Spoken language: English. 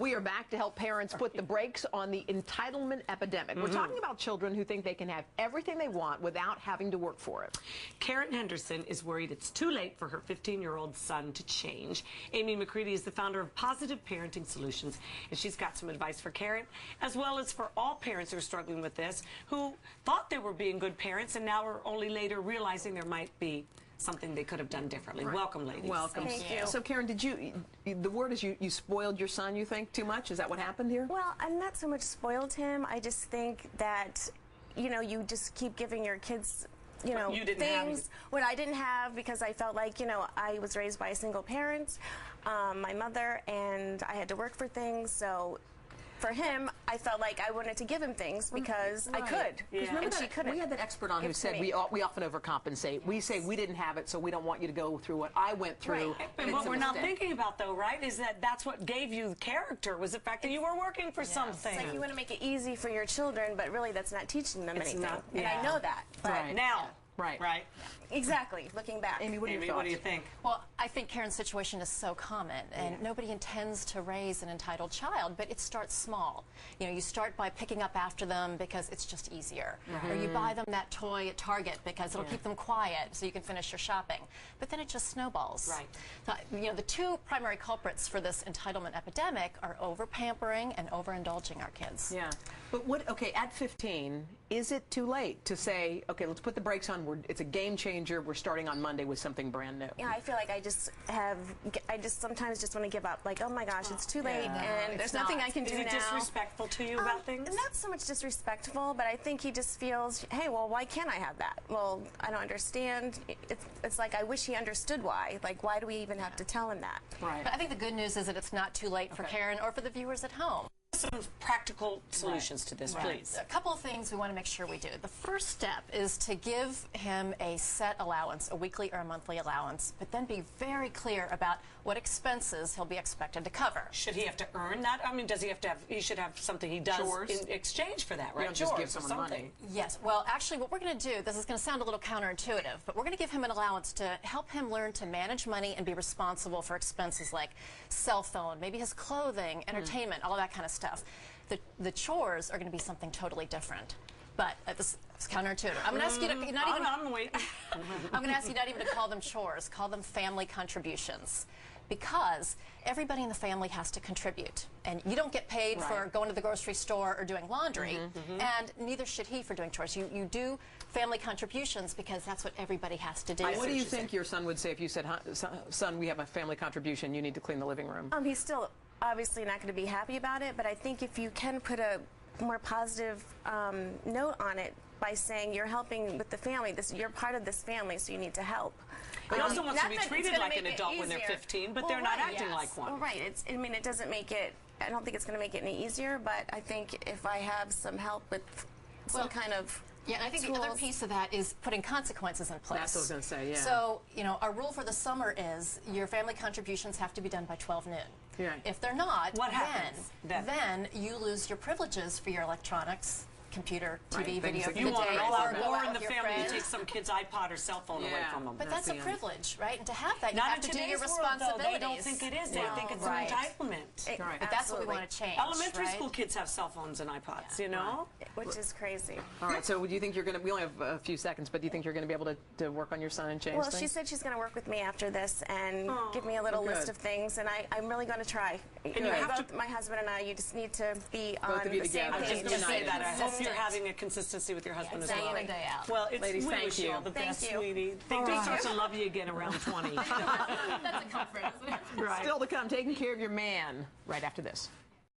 We are back to help parents put the brakes on the entitlement epidemic. We're talking about children who think they can have everything they want without having to work for it. Karen Henderson is worried it's too late for her 15-year-old son to change. Amy McCready is the founder of Positive Parenting Solutions, and she's got some advice for Karen, as well as for all parents who are struggling with this, who thought they were being good parents and now are only later realizing there might be something they could have done differently. Right. Welcome, ladies. Welcome. Thank you. So, Karen, the word is you spoiled your son, you think, too much? Is that what happened here? Well, I'm not so much spoiled him. I just think that, you know, you just keep giving your kids, you know, things what I didn't have, because I felt like, you know, I was raised by a single parent, my mother, and I had to work for things, so for him, I felt like I wanted to give him things because I could. Yeah. And she couldn't. We had that expert on who said we often overcompensate. Yes. We say we didn't have it, so we don't want you to go through what I went through. Right. And what we're not thinking about, though, right, is that that's what gave you character, was the fact that you were working for something. It's like you want to make it easy for your children, but really that's not teaching them anything. And I know that. But right. Now. Right. Right. Exactly. Looking back. Amy, what do you think? Well, I think Karen's situation is so common, and nobody intends to raise an entitled child, but it starts small. You know, you start by picking up after them because it's just easier. Or you buy them that toy at Target because it'll keep them quiet so you can finish your shopping. But then it just snowballs. Right. So, you know, the two primary culprits for this entitlement epidemic are over-pampering and overindulging our kids. Yeah. But okay, at 15, is it too late to say, okay, let's put the brakes on, it's a game changer, we're starting on Monday with something brand new? Yeah, I feel like I just sometimes just want to give up, like, oh my gosh, it's too late, and there's nothing I can do now. Is he disrespectful to you about things? Not so much disrespectful, but I think he just feels, hey, well, why can't I have that? Well, I don't understand. It's like I wish he understood why. Like, why do we even have to tell him that? Right. But I think the good news is that it's not too late for Karen or for the viewers at home. Some practical solutions to this, please. A couple of things we want to make sure we do. The first step is to give him a set allowance, a weekly or a monthly allowance, but then be very clear about what expenses he'll be expected to cover. Should he have to earn that? I mean, does he have to have, he should have something he does in exchange for that, right? You don't just give someone money. Yes. Well, actually, what we're going to do, this is going to sound a little counterintuitive, but we're going to give him an allowance to help him learn to manage money and be responsible for expenses like cell phone, maybe his clothing, entertainment, all of that kind of stuff. The chores are going to be something totally different. But this is counterintuitive. I'm going to ask you to I'm going to ask you not even to call them chores, call them family contributions. Because everybody in the family has to contribute. And you don't get paid for going to the grocery store or doing laundry, and neither should he for doing chores. You do family contributions because that's what everybody has to do. What do you think your son would say if you said, son, we have a family contribution, you need to clean the living room? He's still obviously not going to be happy about it, but I think if you can put a more positive note on it by saying you're helping with the family, you're part of this family, so you need to help. He also wants to be treated like an adult when they're 15, but they're not acting like one. Well, right. I mean, it doesn't make it, I don't think it's going to make it any easier, but I think if I have some help with some kind of and I think the other piece of that is putting consequences in place. That's what I was going to say, yeah. So, you know, our rule for the summer is your family contributions have to be done by 12 noon. Yeah. If they're not, what happens? Then you lose your privileges for your electronics, computer, TV, video. You want to allow more in the family to take some kid's iPod or cell phone away from them. But that's a privilege, right? And to have that, you not have to do your responsibilities. They don't think it is. They think it's an entitlement. But that's what we want to change. Elementary school kids have cell phones and iPods, you know? Which is crazy. All right, so do you think you're going to, we only have a few seconds, but do you think you're going to be able to work on your son and change things? Well, she said she's going to work with me after this and give me a little list of things, and I'm really going to try. And you have to, my husband and I, you just need to be on the same page. I was just going to say that. I hope you're having a consistency with your husband as well. Day in and day out. Well, it's ladies, we wish you all the best, sweetie. Think they start to love you again around 20. That's a comfort, isn't it? Still to come, taking care of your man right after this.